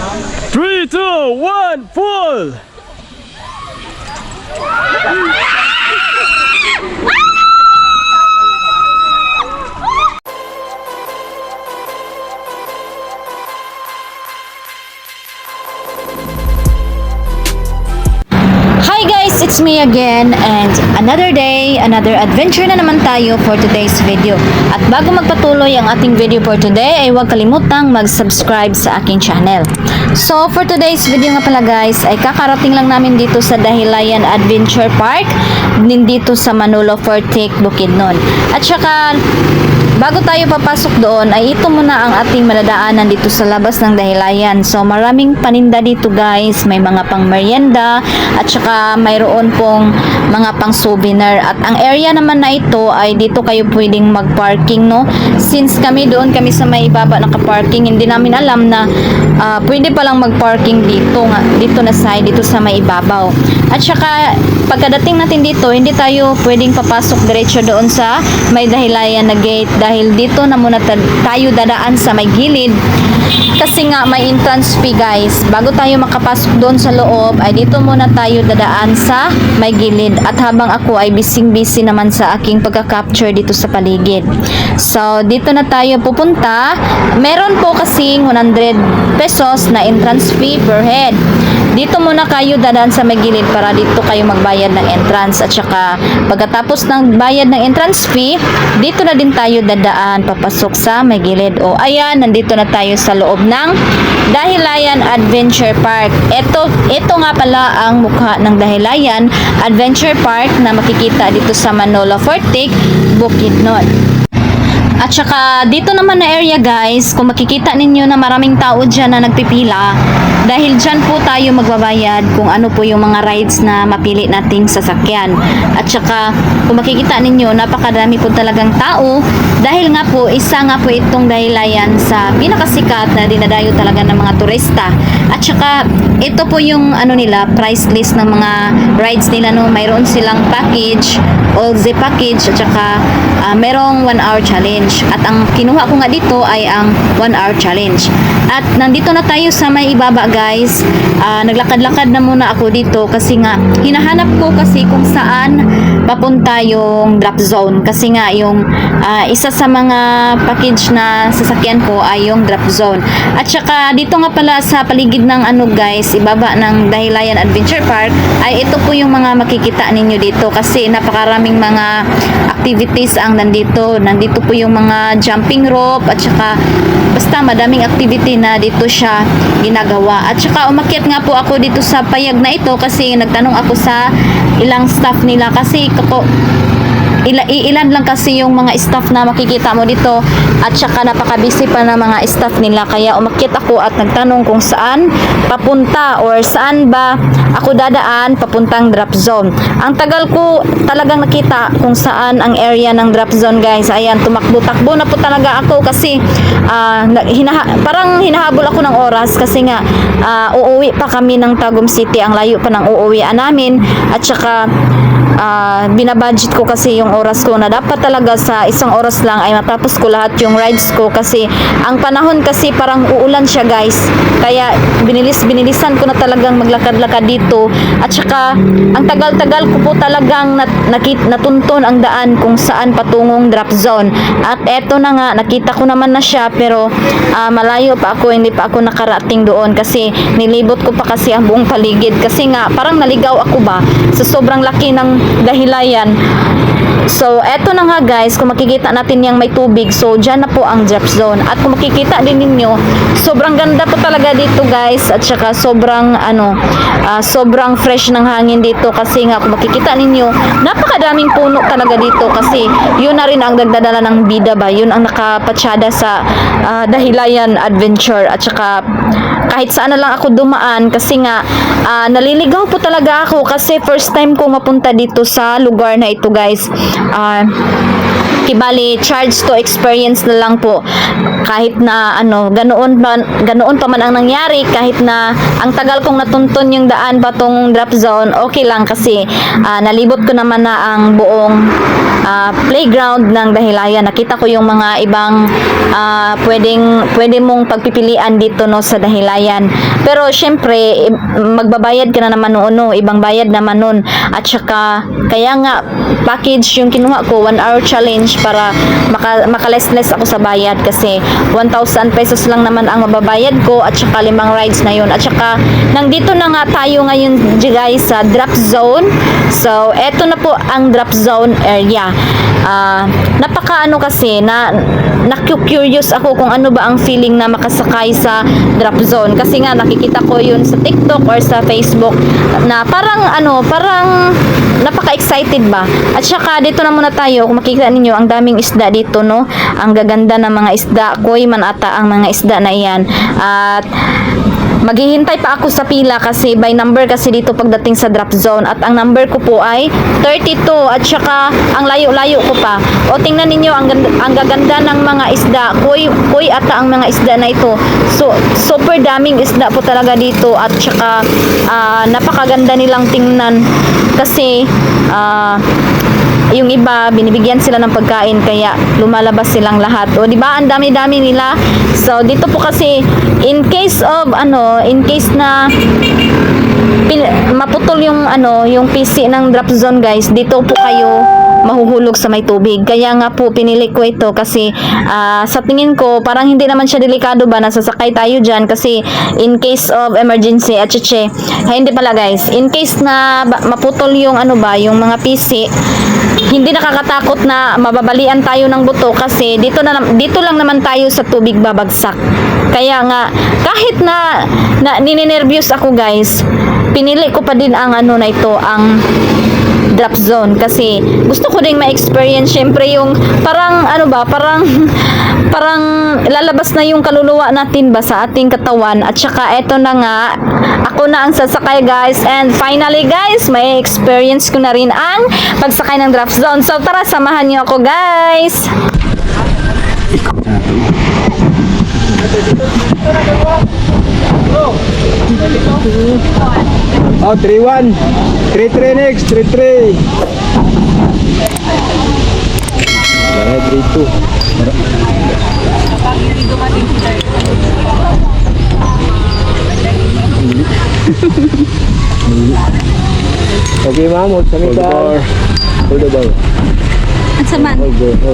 3, 2, 1, full! Hi guys, it's me again and another day, another adventure na naman tayo for today's video. At bago magpatuloy ang ating video for today ay huwag kalimutang mag-subscribe sa aking channel. So for today's video nga pala guys ay kakarating lang namin dito sa Dahilayan Adventure Park dito sa Manolo Fortic, Bukidnon. At saka bago tayo papasok doon ay ito muna ang ating madadaanan dito sa labas ng Dahilayan. So maraming paninda dito guys, may mga pang merienda at saka mayroon pong mga pang souvenir. At ang area naman na ito ay dito kayo pwedeng mag-parking, no? Since kami kami sa may ibaba naka-parking, hindi namin alam na pwede palang mag-parking dito na side, dito sa may ibabaw. At saka pagkadating natin dito, hindi tayo pwedeng papasok diretso doon sa may Dahilayan na gate dahil dito na muna tayo dadaan sa may gilid kasi nga may entrance fee guys. Bago tayo makapasok doon sa loob ay dito muna tayo dadaan sa may gilid at habang ako ay busy naman sa aking pagka-capture dito sa paligid. So dito na tayo pupunta. Meron po kasing 100 pesos na entrance fee per head. Dito muna kayo dadaan sa may gilid para dito kayo magbayad ng entrance. At saka pagkatapos ng bayad ng entrance fee, dito na din tayo dadaan papasok sa may gilid. O ayan, nandito na tayo sa loob ng Dahilayan Adventure Park. Ito nga pala ang mukha ng Dahilayan Adventure Park na makikita dito sa Manolo Fortic, Bukidnon. At saka dito naman na area guys, kung makikita ninyo na maraming tao dyan na nagpipila, dahil dyan po tayo magbabayad kung ano po yung mga rides na mapili nating sasakyan. At saka kung makikita ninyo, napakadami po talagang tao dahil nga po, isa nga po itong Dahilayan sa pinakasikat na dinadayo talaga ng mga turista. At saka ito po yung ano nila, price list ng mga rides nila, no? Mayroon silang package, all the package, at saka merong 1 hour challenge. At ang kinuha ko nga dito ay ang 1 hour challenge. At nandito na tayo sa may ibaba guys. Naglakad-lakad na muna ako dito kasi nga hinahanap ko kasi kung saan papunta yung drop zone. Kasi nga yung isa sa mga package na sasakyan ko ay yung drop zone. At saka dito nga pala sa paligid ng ano guys, ibaba ng Dahilayan Adventure Park ay ito po yung mga makikita ninyo dito kasi napakaraming mga activities ang nandito. Nandito po yung mga jumping rope at saka basta madaming activity na dito siya ginagawa. At saka umakyat nga po ako dito sa payag na ito kasi nagtanong ako sa ilang staff nila kasi ilan lang kasi yung mga staff na makikita mo dito at saka napaka-busy pa na mga staff nila kaya umakyat ako at nagtanong kung saan papunta or saan ba ako dadaan papuntang drop zone. Ang tagal ko talagang nakita kung saan ang area ng drop zone guys. Ayan, tumakbo-takbo na po talaga ako kasi parang hinahabol ako ng oras kasi nga uuwi pa kami ng Tagum City, ang layo pa ng uuwian namin at saka binabudget ko kasi yung oras ko na dapat talaga sa isang oras lang ay matapos ko lahat yung rides ko kasi ang panahon kasi parang uulan siya guys kaya binilisan ko na talagang maglakad-lakad dito at saka ang tagal-tagal ko po talagang natuntun ang daan kung saan patungong drop zone at eto na nga nakita ko naman na siya pero malayo pa ako, hindi pa ako nakarating doon kasi nilibot ko pa kasi ang buong paligid kasi nga parang naligaw ako ba sa sobrang laki ng Dahilayan. So, eto na nga guys, kung makikita natin yung may tubig, so dyan na po ang drop zone. At kung makikita din ninyo, sobrang ganda po talaga dito guys, at saka sobrang sobrang fresh ng hangin dito kasi nga kung makikita ninyo, napakadaming puno talaga dito kasi yun na rin ang nagdadala ng bida ba, yun ang nakapatsyada sa Dahilayan Adventure. At saka kahit saan na lang ako dumaan kasi nga naliligaw po talaga ako kasi first time ko mapunta dito sa lugar na ito guys. Kibali charge to experience na lang po kahit na ganoon pa man ang nangyari, kahit na ang tagal kong natuntun yung daan patong drop zone, okay lang kasi nalibot ko naman na ang buong playground ng Dahilayan. Nakita ko yung mga ibang pwede mong pagpipilian dito no sa Dahilayan. Pero syempre magbabayad ka na naman noon, no? Ibang bayad naman nun. At saka kaya nga package yung kinuha ko, 1 hour challenge para makaless ako sa bayad kasi 1,000 pesos lang naman ang mababayad ko at saka 5 rides na yun. At saka nandito na nga tayo ngayon guys sa drop zone. So eto na po ang drop zone area. Napaka kasi na-curious ako kung ano ba ang feeling na makasakay sa drop zone kasi nga nakikita ko yun sa TikTok or sa Facebook na parang napaka-excited ba. At saka dito na muna tayo, kung makikita ninyo ang daming isda dito no, ang gaganda ng mga isda, koi man ata ang mga isda na iyan. At maghihintay pa ako sa pila kasi by number kasi dito pagdating sa drop zone at ang number ko po ay 32 at saka ang layo-layo ko pa. O tingnan ninyo ang gaganda ng mga isda. Koi ata ang mga isda na ito. So super daming isda po talaga dito at saka napakaganda nilang tingnan kasi yung iba binibigyan sila ng pagkain kaya lumalabas silang lahat. O di ba ang dami-dami nila. So dito po kasi in case na maputol yung yung PC ng drop zone guys, dito po kayo mahuhulog sa may tubig. Kaya nga po pinili ko ito kasi sa tingin ko parang hindi naman siya delikado ba, nasasakay tayo dyan kasi in case of emergency at hindi pala guys, in case na maputol yung yung mga PC, hindi nakakatakot na mababalian tayo ng buto kasi dito lang naman tayo sa tubig babagsak. Kaya nga kahit na ninenervyos ako guys, pinili ko pa din ang na ito, ang drop zone kasi gusto ko ding ma-experience syempre yung parang parang lalabas na yung kaluluwa natin ba sa ating katawan. At saka eto na nga, ako na ang sasakay guys, and finally guys may experience ko na rin ang pagsakay ng drop zone. So tara, samahan niyo ako guys. Oh, 3-1. 3-3 next. 3-3. 3-2. Okay, ma'am. Hold the bar. Hold the bar. At saman,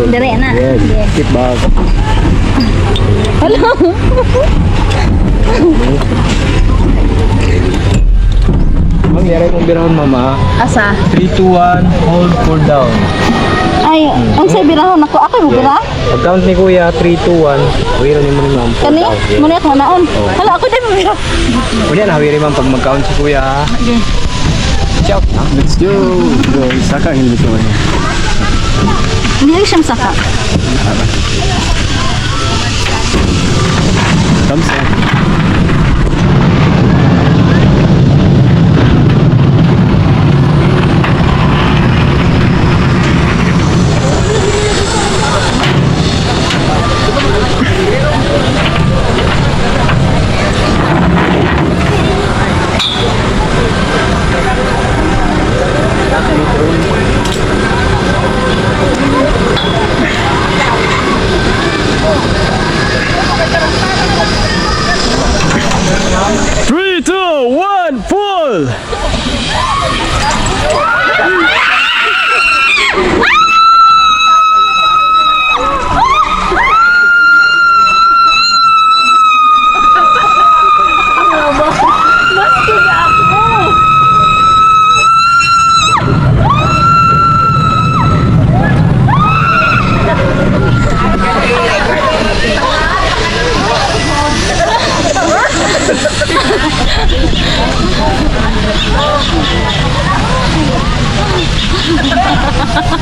dire na. Yes. Keep back. Hello. Ma'am, yari mong birahon, mama. Asa? 3-2-1. Hold 4 down. Ay, ang say birahon ako. Ako mo bira? Pag-count ni kuya, 3-2-1. Huwira ni mo ni ma'am. Kani? Muna ako naon. Hala, ako din mo bira. Kuya, nahawiri ma'am pag mag-count si kuya. Okay. Ciao. Let's go. Go. Saka hindi ko ano. Hindi siyang saka. Thumbs up. Three, two, one, full!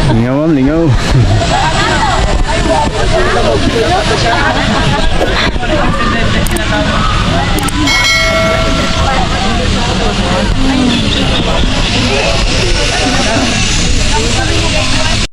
Lingaw ma'am, lingaw.